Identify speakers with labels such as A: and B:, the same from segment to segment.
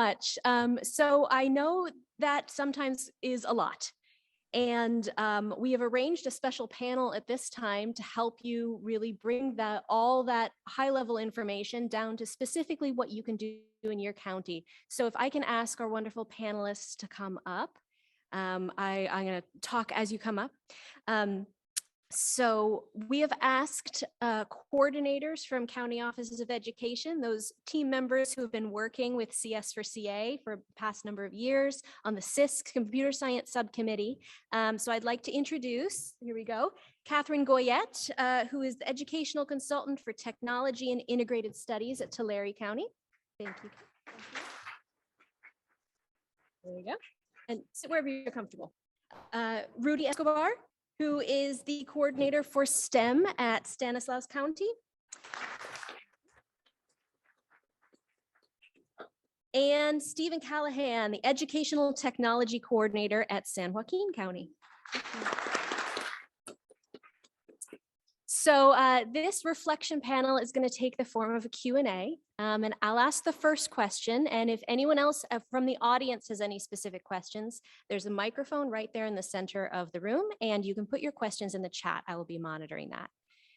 A: much. So I know that sometimes is a lot. And we have arranged a special panel at this time to help you really bring all that high level information down to specifically what you can do in your county. So if I can ask our wonderful panelists to come up, I'm going to talk as you come up. So we have asked coordinators from county offices of education, those team members who have been working with CS for CA for the past number of years on the CISC Computer Science Subcommittee. So I'd like to introduce, here we go, Katherine Goyette, who is the educational consultant for technology and integrated studies at Tulare County. Thank you. There you go. And sit wherever you're comfortable. Rudy Escobar, who is the coordinator for STEM at Stanislaus County. And Stephen Callahan, the educational technology coordinator at San Joaquin County. So this reflection panel is going to take the form of a Q&A, and I'll ask the first question. And if anyone else from the audience has any specific questions, there's a microphone right there in the center of the room, and you can put your questions in the chat. I will be monitoring that.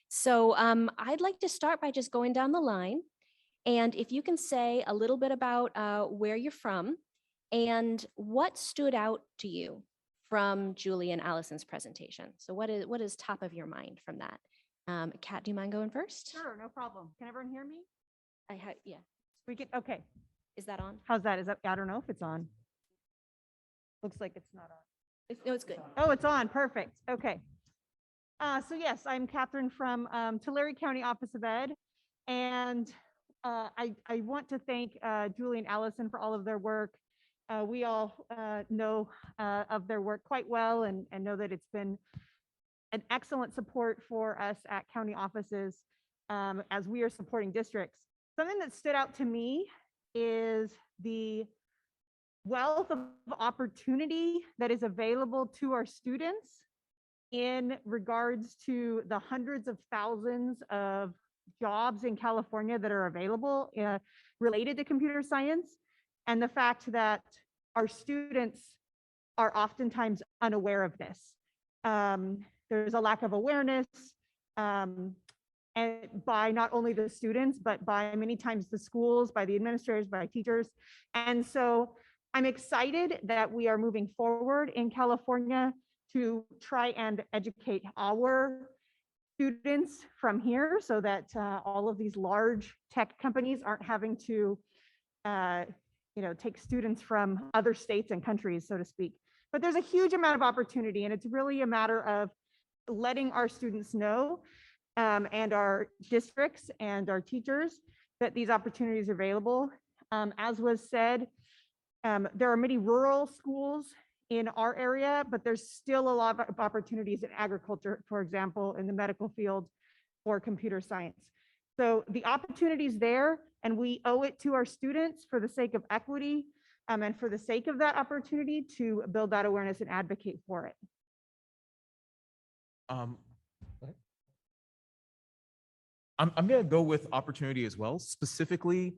A: So I'd like to start by just going down the line. And if you can say a little bit about where you're from and what stood out to you from Julie and Allison's presentation. So what is top of your mind from that? Kat, do you mind going first?
B: Sure, no problem. Can everyone hear me?
A: Yeah.
B: We can, okay.
A: Is that on?
B: How's that? Is that, I don't know if it's on. Looks like it's not on.
A: No, it's good.
B: Oh, it's on, perfect. Okay. So yes, I'm Katherine from Tulare County Office of Ed. And I want to thank Julie and Allison for all of their work. We all know of their work quite well and know that it's been an excellent support for us at county offices as we are supporting districts. Something that stood out to me is the wealth of opportunity that is available to our students in regards to the hundreds of thousands of jobs in California that are available related to computer science, and the fact that our students are oftentimes unaware of this. There's a lack of awareness and by not only the students, but by many times the schools, by the administrators, by teachers. And so I'm excited that we are moving forward in California to try and educate our students from here so that all of these large tech companies aren't having to take students from other states and countries, so to speak. But there's a huge amount of opportunity, and it's really a matter of letting our students know and our districts and our teachers that these opportunities are available. As was said, there are many rural schools in our area, but there's still a lot of opportunities in agriculture, for example, in the medical field or computer science. So the opportunities there, and we owe it to our students for the sake of equity and for the sake of that opportunity to build that awareness and advocate for it.
C: I'm going to go with opportunity as well, specifically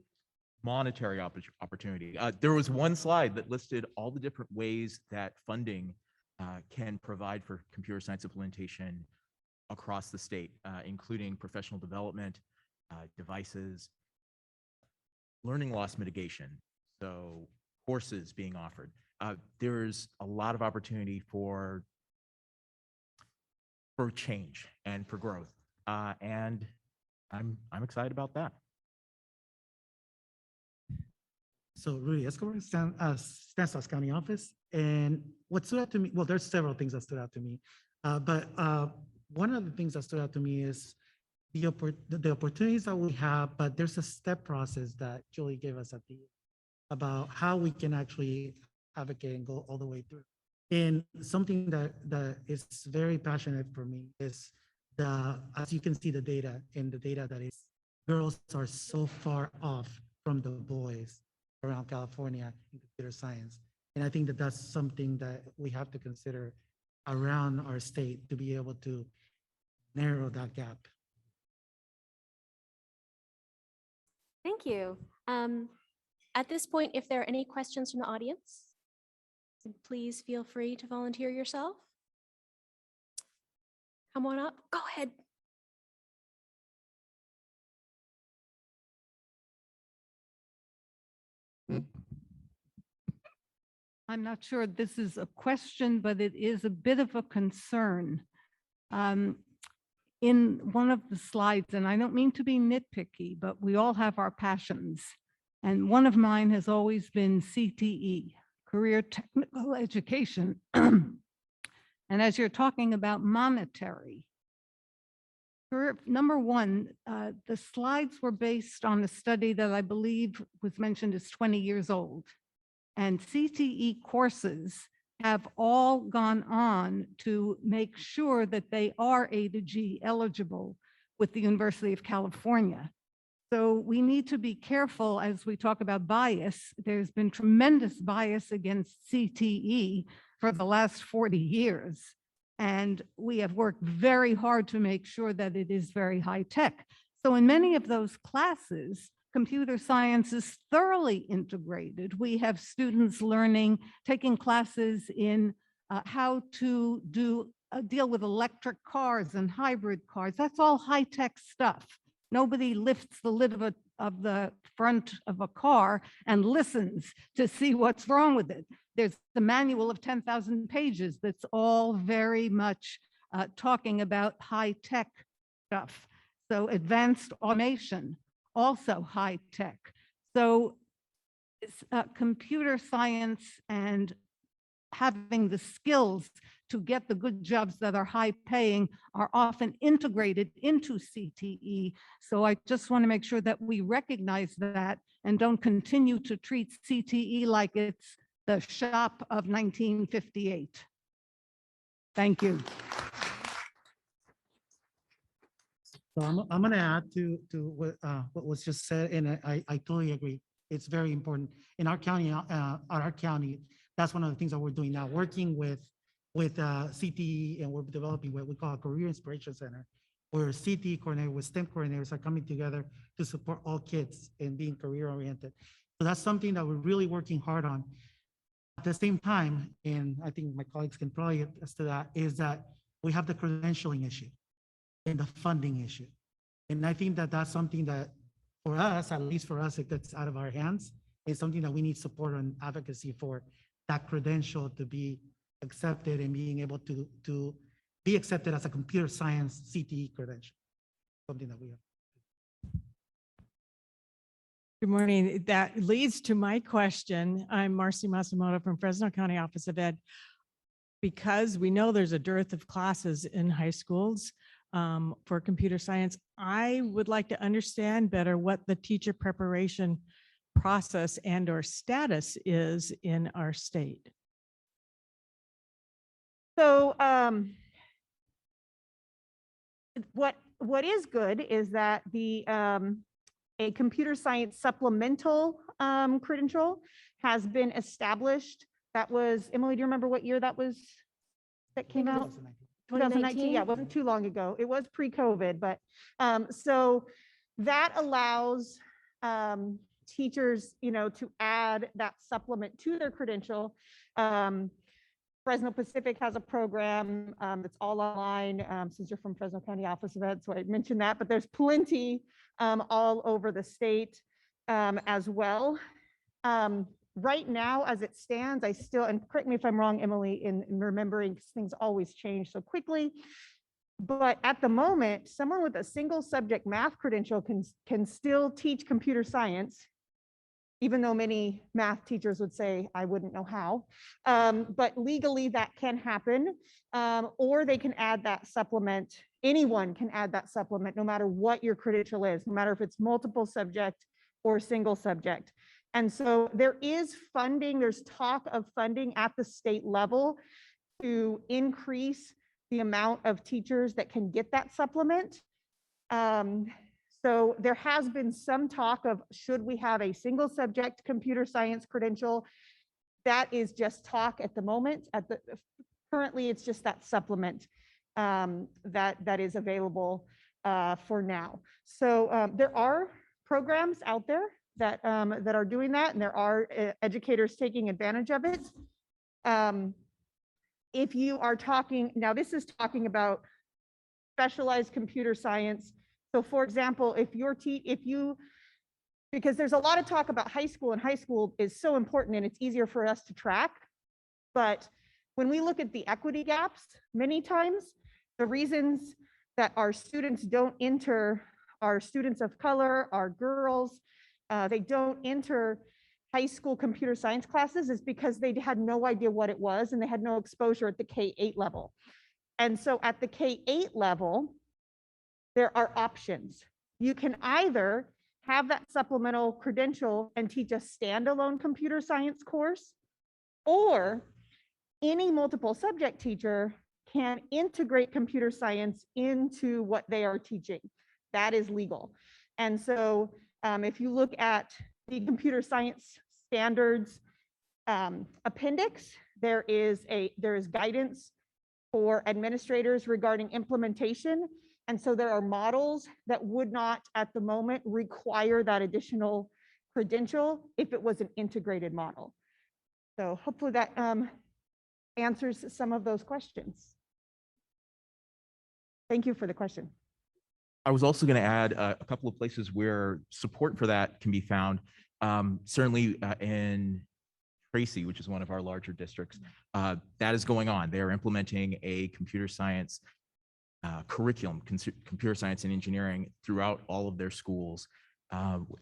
C: monetary opportunity. There was one slide that listed all the different ways that funding can provide for computer science implementation across the state, including professional development, devices, learning loss mitigation, so courses being offered. There's a lot of opportunity for change and for growth, and I'm excited about that.
D: So Rudy Escobar, Stanislaus County Office, and what stood out to me, well, there's several things that stood out to me, but one of the things that stood out to me is the opportunities that we have, but there's a step process that Julie gave us at the about how we can actually advocate and go all the way through. And something that is very passionate for me is as you can see the data, and the data that is girls are so far off from the boys around California in computer science. And I think that that's something that we have to consider around our state to be able to narrow that gap.
A: Thank you. At this point, if there are any questions from the audience, please feel free to volunteer yourself. Come on up. Go ahead.
E: I'm not sure this is a question, but it is a bit of a concern. In one of the slides, and I don't mean to be nitpicky, but we all have our passions. And one of mine has always been CTE, Career Technical Education. And as you're talking about monetary, number one, the slides were based on a study that I believe was mentioned is 20 years old. And CTE courses have all gone on to make sure that they are A to G eligible with the University of California. So we need to be careful as we talk about bias. There's been tremendous bias against CTE for the last 40 years. And we have worked very hard to make sure that it is very high tech. So in many of those classes, computer science is thoroughly integrated. We have students taking classes in how to deal with electric cars and hybrid cars. That's all high-tech stuff. Nobody lifts the lid of the front of a car and listens to see what's wrong with it. There's the manual of 10,000 pages that's all very much talking about high-tech stuff. So advanced automation, also high tech. So computer science and having the skills to get the good jobs that are high paying are often integrated into CTE. So I just want to make sure that we recognize that and don't continue to treat CTE like it's the shop of 1958. Thank you.
D: So I'm going to add to what was just said, and I totally agree. It's very important in our county. That's one of the things that we're doing now, working with CTE, and we're developing what we call a Career Inspiration Center, where CTE coordinators with STEM coordinators are coming together to support all kids in being career oriented. So that's something that we're really working hard on. At the same time, and I think my colleagues can probably attest to that, is that we have the credentialing issue and the funding issue. And I think that that's something that for us, at least for us, it gets out of our hands. It's something that we need support and advocacy for, that credential to be accepted and being able to be accepted as a computer science CTE credential, something that we have.
F: Good morning. That leads to my question. I'm Marcy Masamoto from Fresno County Office of Ed. Because we know there's a dearth of classes in high schools for computer science, I would like to understand better what the teacher preparation process and or status is in our state.
B: So what is good is that a computer science supplemental credential has been established. That was, Emily, do you remember what year that came out? 2019. Yeah, it wasn't too long ago. It was pre-COVID, but so that allows teachers, to add that supplement to their credential. Fresno Pacific has a program that's all online, since you're from Fresno County Office of Ed, so I mentioned that, but there's plenty all over the state as well. Right now, as it stands, and correct me if I'm wrong, Emily, in remembering, because things always change so quickly, but at the moment, someone with a single subject math credential can still teach computer science, even though many math teachers would say, I wouldn't know how, but legally that can happen, or they can add that supplement. Anyone can add that supplement, no matter what your credential is, no matter if it's multiple subject or single subject. And so there is funding, there's talk of funding at the state level to increase the amount of teachers that can get that supplement. So there has been some talk of, should we have a single subject computer science credential? That is just talk at the moment. Currently, it's just that supplement that is available for now. So there are programs out there that that are doing that, and there are educators taking advantage of it. If you are talking, now this is talking about specialized computer science. So for example, if you're because there's a lot of talk about high school, and high school is so important and it's easier for us to track. But when we look at the equity gaps, many times the reasons that our students don't enter, our students of color, our girls, they don't enter high school computer science classes is because they had no idea what it was and they had no exposure at the K-8 level. And so at the K-8 level, there are options. You can either have that supplemental credential and teach a standalone computer science course, or any multiple subject teacher can integrate computer science into what they are teaching. That is legal. And so if you look at the computer science standards appendix, there is guidance for administrators regarding implementation. And so there are models that would not at the moment require that additional credential if it was an integrated model. So hopefully that answers some of those questions. Thank you for the question.
C: I was also going to add a couple of places where support for that can be found. Certainly in Tracy, which is one of our larger districts, that is going on. They're implementing a computer science curriculum, computer science and engineering throughout all of their schools.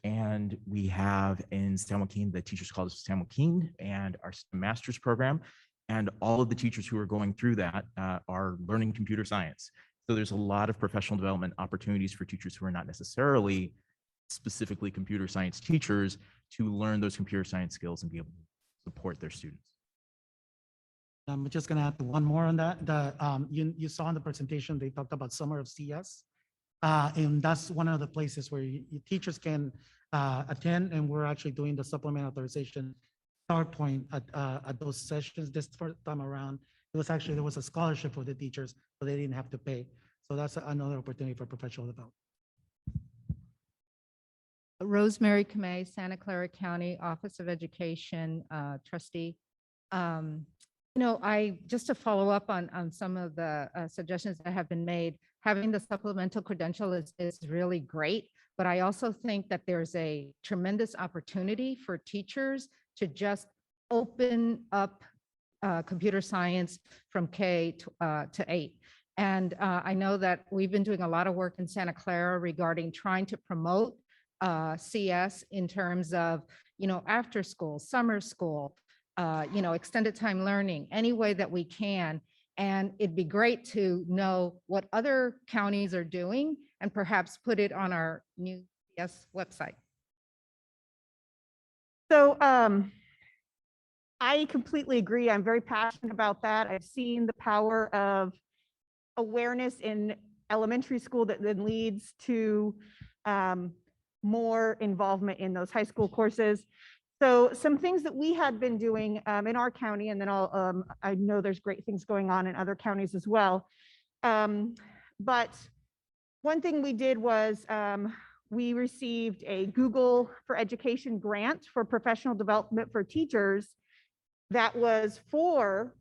C: And we have in San Joaquin, the Teachers College of San Joaquin and our master's program. And all of the teachers who are going through that are learning computer science. So there's a lot of professional development opportunities for teachers who are not necessarily specifically computer science teachers to learn those computer science skills and be able to support their students.
D: I'm just going to add one more on that. You saw in the presentation, they talked about Summer of CS. And that's one of the places where teachers can attend, and we're actually doing the supplement authorization start point at those sessions. This first time around, there was a scholarship for the teachers, so they didn't have to pay. So that's another opportunity for professional development.
G: Rosemary Kamei, Santa Clara County Office of Education trustee. Just to follow up on some of the suggestions that have been made, having the supplemental credential is really great, but I also think that there's a tremendous opportunity for teachers to just open up computer science from K to 8. And I know that we've been doing a lot of work in Santa Clara regarding trying to promote CS in terms of, after school, summer school, extended time learning, any way that we can. And it'd be great to know what other counties are doing and perhaps put it on our new CS website.
B: So I completely agree. I'm very passionate about that. I've seen the power of awareness in elementary school that then leads to more involvement in those high school courses. So some things that we had been doing in our county, and then I know there's great things going on in other counties as well. But one thing we did was we received a Google for Education grant for professional development for teachers that was for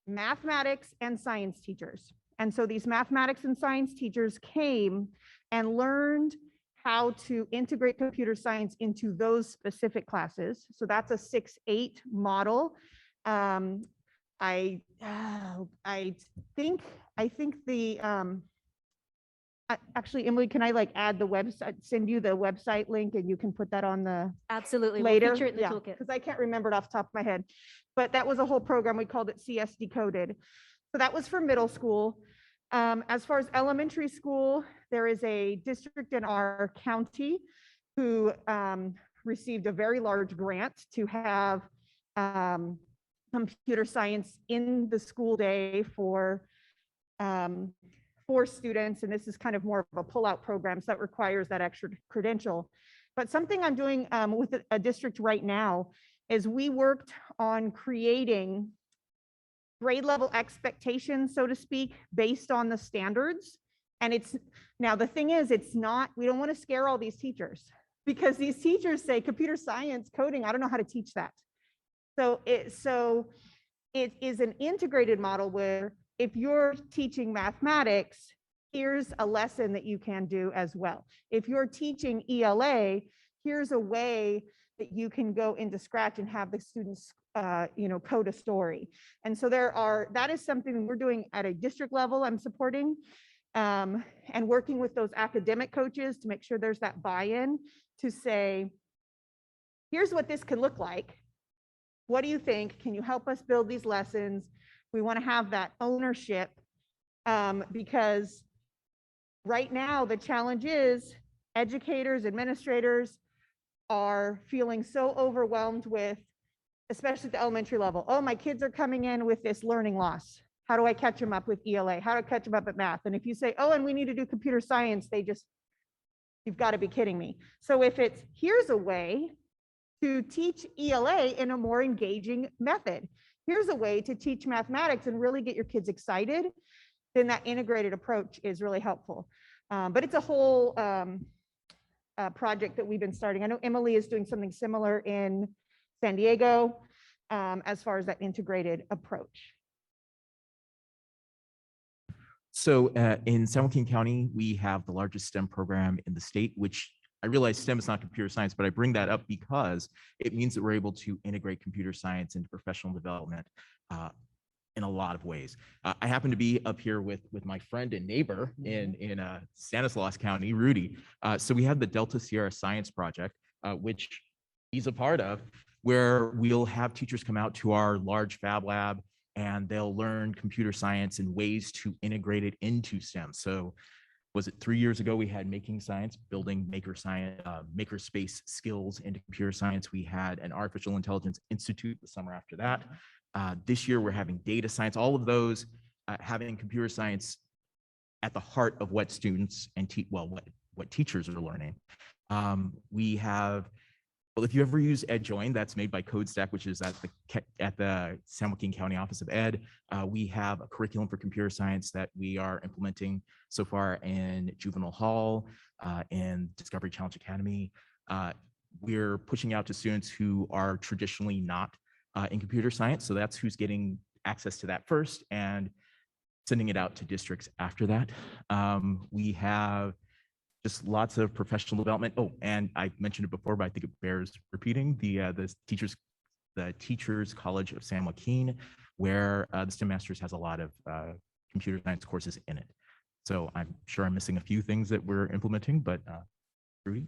B: mathematics and science teachers. And so these mathematics and science teachers came and learned how to integrate computer science into those specific classes. So that's a 6-8 model. I think the, actually, Emily, can I add the website, send you the website link, and you can put that on the
A: Absolutely.
B: later?
A: We'll feature it in the
B: Yeah,
A: toolkit.
B: because I can't remember it off the top of my head. But that was a whole program. We called it CS Decoded. So that was for middle school. As far as elementary school, there is a district in our county who received a very large grant to have computer science in the school day for students. And this is kind of more of a pull-out program, so that requires that extra credential. But something I'm doing with a district right now is we worked on creating grade level expectations, so to speak, based on the standards. And it's, now the thing is, it's not, we don't want to scare all these teachers. because these teachers say computer science, coding, I don't know how to teach that. So it is an integrated model where if you're teaching mathematics, here's a lesson that you can do as well. If you're teaching ELA, here's a way that you can go into Scratch and have the students code a story. And so that is something we're doing at a district level. I'm supporting and working with those academic coaches to make sure there's that buy-in to say, here's what this can look like. What do you think? Can you help us build these lessons? We want to have that ownership because right now the challenge is educators, administrators are feeling so overwhelmed with, especially at the elementary level. Oh, my kids are coming in with this learning loss. How do I catch them up with ELA? How do I catch them up at math? And if you say, oh, and we need to do computer science, you've got to be kidding me. So if it's, here's a way to teach ELA in a more engaging method. Here's a way to teach mathematics and really get your kids excited, then that integrated approach is really helpful. But it's a whole project that we've been starting. I know Emily is doing something similar in San Diego as far as that integrated approach.
C: So in San Joaquin County, we have the largest STEM program in the state, which I realize STEM is not computer science, but I bring that up because it means that we're able to integrate computer science into professional development in a lot of ways. I happen to be up here with my friend and neighbor in Stanislaus County, Rudy. So we have the Delta Sierra Science Project, which he's a part of, where we'll have teachers come out to our large fab lab and they'll learn computer science and ways to integrate it into STEM. So was it 3 years ago, we had making science, building maker science, maker space skills into computer science. We had an artificial intelligence institute the summer after that. This year we're having data science, all of those having computer science at the heart of what students and what teachers are learning. We have, well, if you ever use EdJoin, that's made by CodeStack, which is at the San Joaquin County Office of Ed. We have a curriculum for computer science that we are implementing so far in Juvenile Hall and Discovery Challenge Academy. We're pushing out to students who are traditionally not in computer science. So that's who's getting access to that first and sending it out to districts after that. We have just lots of professional development. Oh, and I mentioned it before, but I think it bears repeating, the Teachers College of San Joaquin, where the STEM Masters has a lot of computer science courses in it. So I'm sure I'm missing a few things that we're implementing, but Rudy?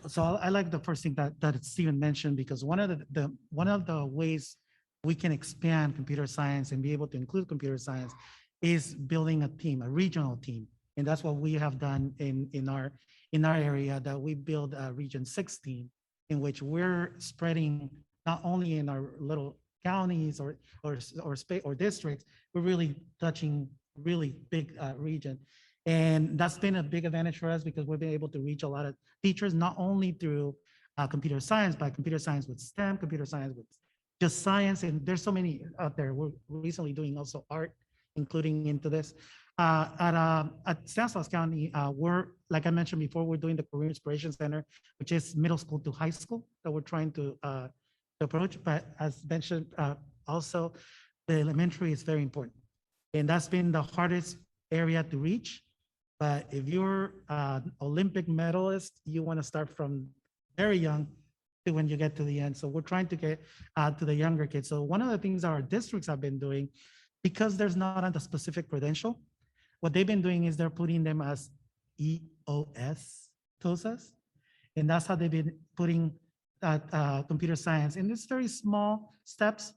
D: So I like the first thing that Stephen mentioned, because one of the ways we can expand computer science and be able to include computer science is building a team, a regional team. And that's what we have done in our area, that we build a Region 16, in which we're spreading not only in our little counties or districts, we're really touching really big region. And that's been a big advantage for us because we've been able to reach a lot of teachers, not only through computer science, but computer science with STEM, computer science with just science. And there's so many out there. We're recently doing also art, including into this. At Stanislaus County, we're, like I mentioned before, we're doing the Career Inspiration Center, which is middle school to high school that we're trying to approach. But as mentioned, also the elementary is very important. And that's been the hardest area to reach. But if you're an Olympic medalist, you want to start from very young to when you get to the end. So we're trying to get to the younger kids. So one of the things our districts have been doing, because there's not a specific credential, what they've been doing is they're putting them as EOS TOSAs. And that's how they've been putting computer science in these very small steps,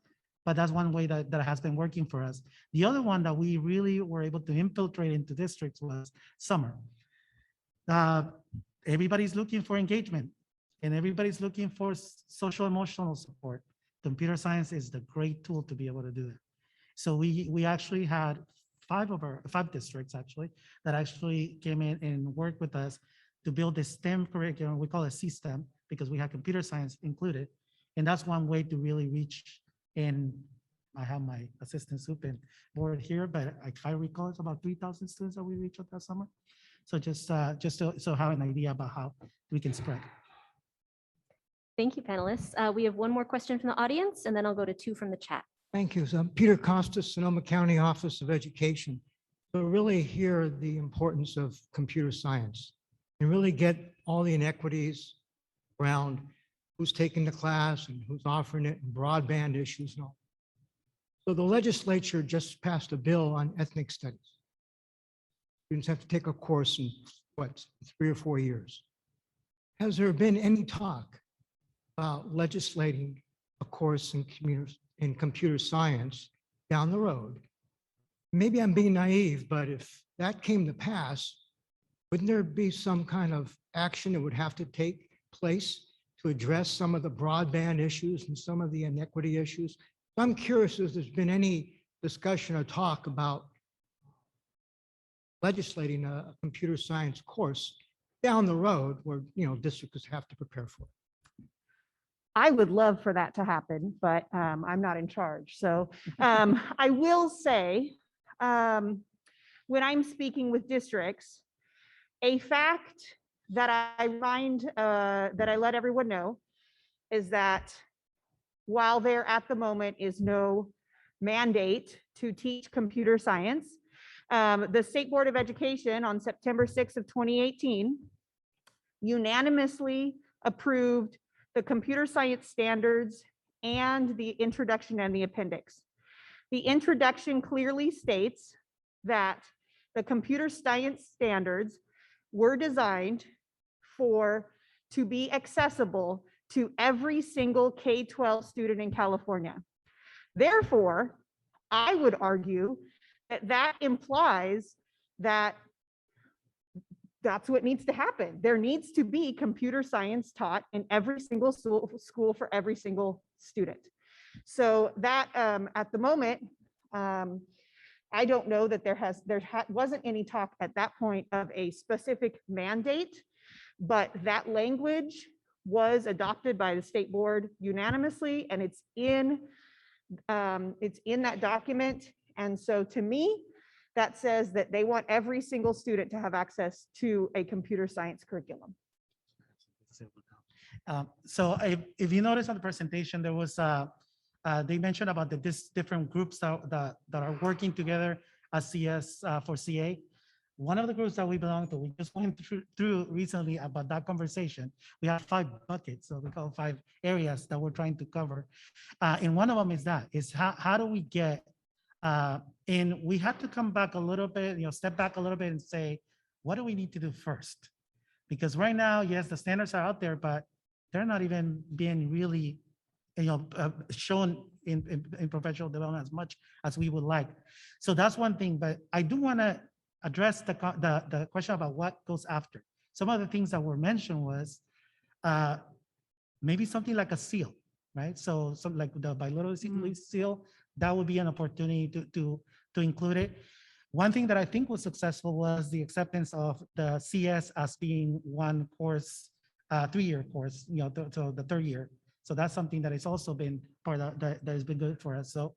D: but that's one way that has been working for us. The other one that we really were able to infiltrate into districts was summer. Everybody's looking for engagement and everybody's looking for social emotional support. Computer science is the great tool to be able to do that. So we actually had 5 districts actually that actually came in and worked with us to build this STEM curriculum. We call it C-STEM because we have computer science included. And that's one way to really reach. And I have my assistant superintendent board here, but if I recall, it's about 3,000 students that we reached out that summer. So just so have an idea about how we can spread.
A: Thank you, panelists. We have one more question from the audience, and then I'll go to two from the chat.
H: Thank you. So I'm Peter Costas, Sonoma County Office of Education. So really hear the importance of computer science and really get all the inequities around who's taking the class and who's offering it and broadband issues and all. So the legislature just passed a bill on ethnic studies. Students have to take a course in what, 3 or 4 years. Has there been any talk about legislating a course in computer science down the road? Maybe I'm being naive, but if that came to pass, wouldn't there be some kind of action that would have to take place to address some of the broadband issues and some of the inequity issues? I'm curious if there's been any discussion or talk about legislating a computer science course down the road where, districts have to prepare for it.
B: I would love for that to happen, but I'm not in charge. So I will say, when I'm speaking with districts, a fact that I let everyone know is that while there at the moment is no mandate to teach computer science, the State Board of Education on September 6th of 2018 unanimously approved the computer science standards and the introduction and the appendix. The introduction clearly states that the computer science standards were designed to be accessible to every single K-12 student in California. Therefore, I would argue that that implies that that's what needs to happen. There needs to be computer science taught in every single school for every single student. So that at the moment, I don't know that there wasn't any talk at that point of a specific mandate, but that language was adopted by the state board unanimously, and it's in that document. And so to me, that says that they want every single student to have access to a computer science curriculum.
D: So if you notice on the presentation, there was they mentioned about this different groups that are working together as CS for CA. One of the groups that we belong to, we just went through recently about that conversation. We have 5 buckets, so we call 5 areas that we're trying to cover. And one of them is how do we get, and we had to come back a little bit, step back a little bit and say, what do we need to do first? Because right now, yes, the standards are out there, but they're not even being really, shown in professional development as much as we would like. So that's one thing, but I do want to address the question about what goes after. Some of the things that were mentioned was maybe something like a seal, right? So something like the bilateral seal, that would be an opportunity to include it. One thing that I think was successful was the acceptance of the CS as being one course, 3-year course, so the 3rd year. So that's something that has also been part of that has been good for us. So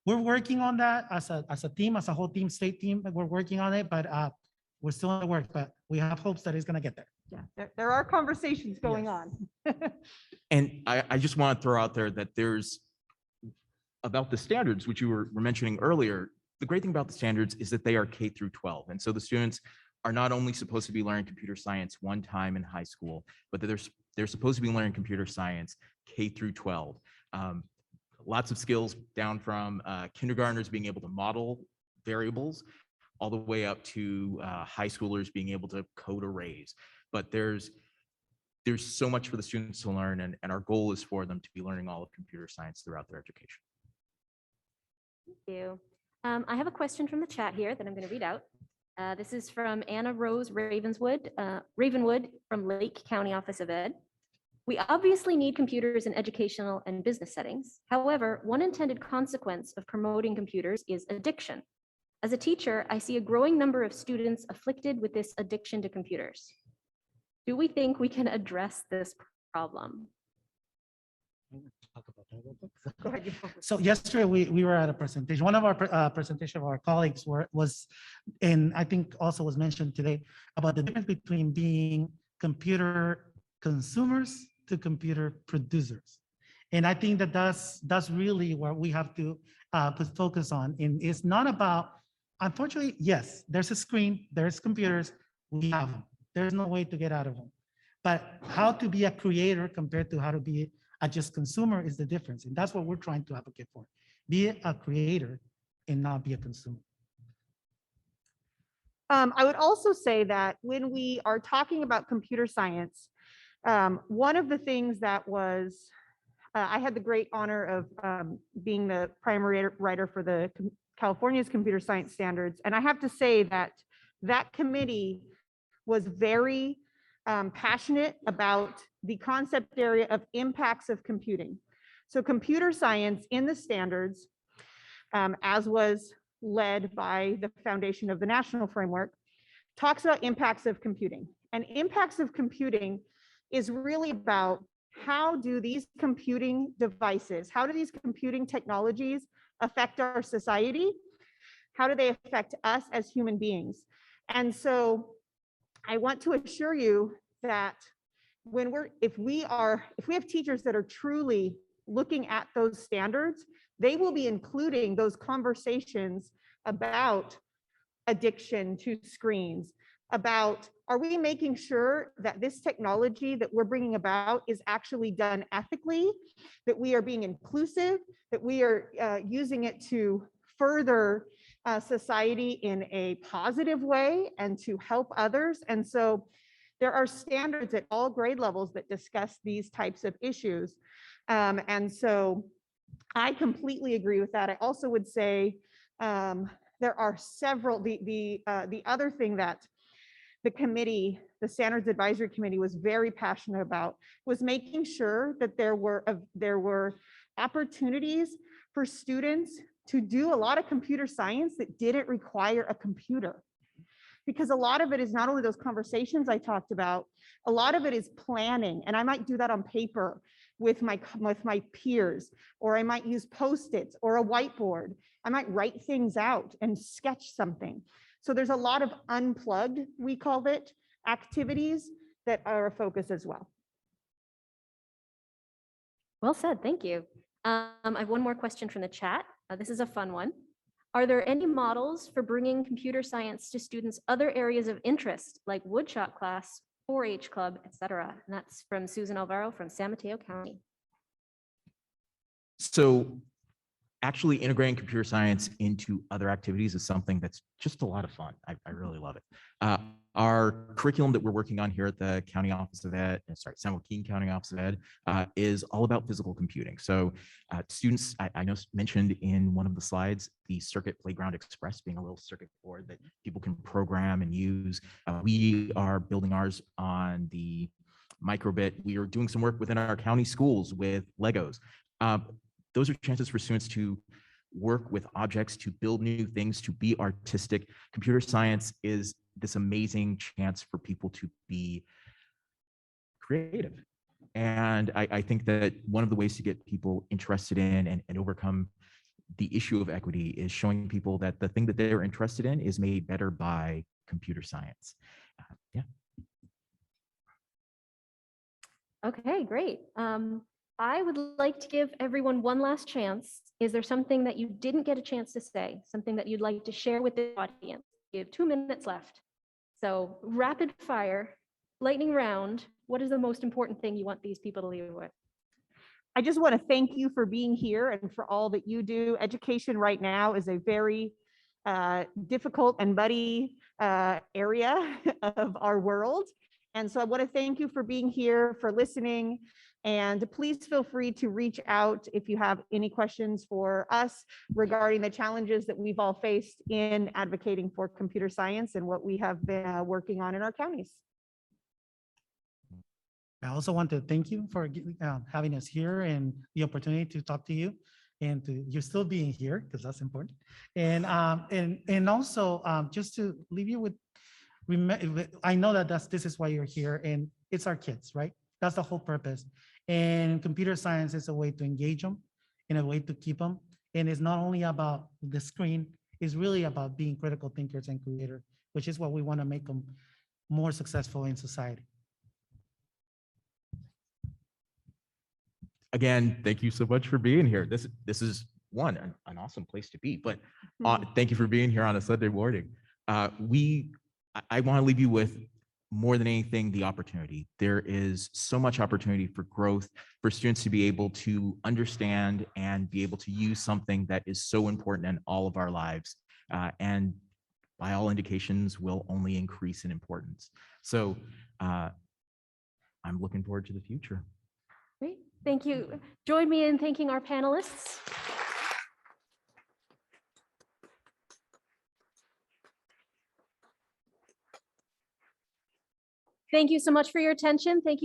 D: we're working on that as a team, as a whole team, state team. We're working on it, but we're still in the work. But we have hopes that it's going to get there.
B: Yeah, there are conversations going on.
C: And I just want to throw out there that there's about the standards, which you were mentioning earlier. The great thing about the standards is that they are K through 12. And so the students are not only supposed to be learning computer science one time in high school, but they're supposed to be learning computer science K through 12. Lots of skills down from kindergartners being able to model variables all the way up to high schoolers being able to code arrays. But there's so much for the students to learn, and our goal is for them to be learning all of computer science throughout their education.
A: Thank you. I have a question from the chat here that I'm going to read out. This is from Anna Rose Ravenwood from Lake County Office of Ed. We obviously need computers in educational and business settings. However, one intended consequence of promoting computers is addiction. As a teacher, I see a growing number of students afflicted with this addiction to computers. Do we think we can address this problem?
B: Go ahead. you go first.
D: So yesterday we were at a presentation. One of our presentation of our colleagues was, and I think also was mentioned today about the difference between being computer consumers to computer producers. And I think that that's really what we have to put focus on. And it's not about, unfortunately, yes, there's a screen, there's computers, we have them. There's no way to get out of them. But how to be a creator compared to how to be a just consumer is the difference. And that's what we're trying to advocate for. Be a creator and not be a consumer.
B: I would also say that when we are talking about computer science, one of the things that was, I had the great honor of being the primary writer for the California's computer science standards. And I have to say that that committee was very passionate about the concept area of impacts of computing. So computer science in the standards, as was led by the foundation of the national framework, talks about impacts of computing. And impacts of computing is really about how do these computing devices, how do these computing technologies affect our society? How do they affect us as human beings? And so I want to assure you that if we have teachers that are truly looking at those standards, they will be including those conversations about addiction to screens, about are we making sure that this technology that we're bringing about is actually done ethically, that we are being inclusive, that we are using it to further society in a positive way and to help others. And so there are standards at all grade levels that discuss these types of issues. And so I completely agree with that. I also would say there are several, the other thing that the committee, the Standards Advisory Committee was very passionate about was making sure that there were opportunities for students to do a lot of computer science that didn't require a computer. Because a lot of it is not only those conversations I talked about, a lot of it is planning. And I might do that on paper with my peers, or I might use Post-its or a whiteboard. I might write things out and sketch something. So there's a lot of unplugged, we call it, activities that are a focus as well.
A: Well said, thank you. I have one more question from the chat. This is a fun one. Are there any models for bringing computer science to students' other areas of interest, like woodshop class, 4-H club, etc.? And that's from Susan Alvaro from San Mateo County.
C: So actually integrating computer science into other activities is something that's just a lot of fun. I really love it. Our curriculum that we're working on here at the County Office of Ed, San Joaquin County Office of Ed, is all about physical computing. So students, I know mentioned in one of the slides, the Circuit Playground Express being a little circuit board that people can program and use. We are building ours on the microbit. We are doing some work within our county schools with Legos. Those are chances for students to work with objects, to build new things, to be artistic. Computer science is this amazing chance for people to be creative. And I think that one of the ways to get people interested in and overcome the issue of equity is showing people that the thing that they're interested in is made better by computer science. Yeah.
A: Okay, great. I would like to give everyone one last chance. Is there something that you didn't get a chance to say? Something that you'd like to share with the audience? You have 2 minutes left. So rapid fire, lightning round. What is the most important thing you want these people to leave with?
B: I just want to thank you for being here and for all that you do. Education right now is a very difficult and muddy area of our world. And so I want to thank you for being here, for listening, and please feel free to reach out if you have any questions for us regarding the challenges that we've all faced in advocating for computer science and what we have been working on in our counties.
D: I also want to thank you for having us here and the opportunity to talk to you, and to you still being here, because that's important. And also just to leave you with, I know that this is why you're here, and it's our kids, right? That's the whole purpose. And computer science is a way to engage them in a way to keep them. And it's not only about the screen, it's really about being critical thinkers and creators, which is what we want to make them more successful in society.
C: Again, thank you so much for being here. This is an awesome place to be, but thank you for being here on a Sunday morning. I want to leave you with, more than anything, the opportunity. There is so much opportunity for growth, for students to be able to understand and be able to use something that is so important in all of our lives, and by all indications will only increase in importance. So I'm looking forward to the future.
A: Great, thank you. Join me in thanking our panelists. Thank you so much for your attention. Thank you.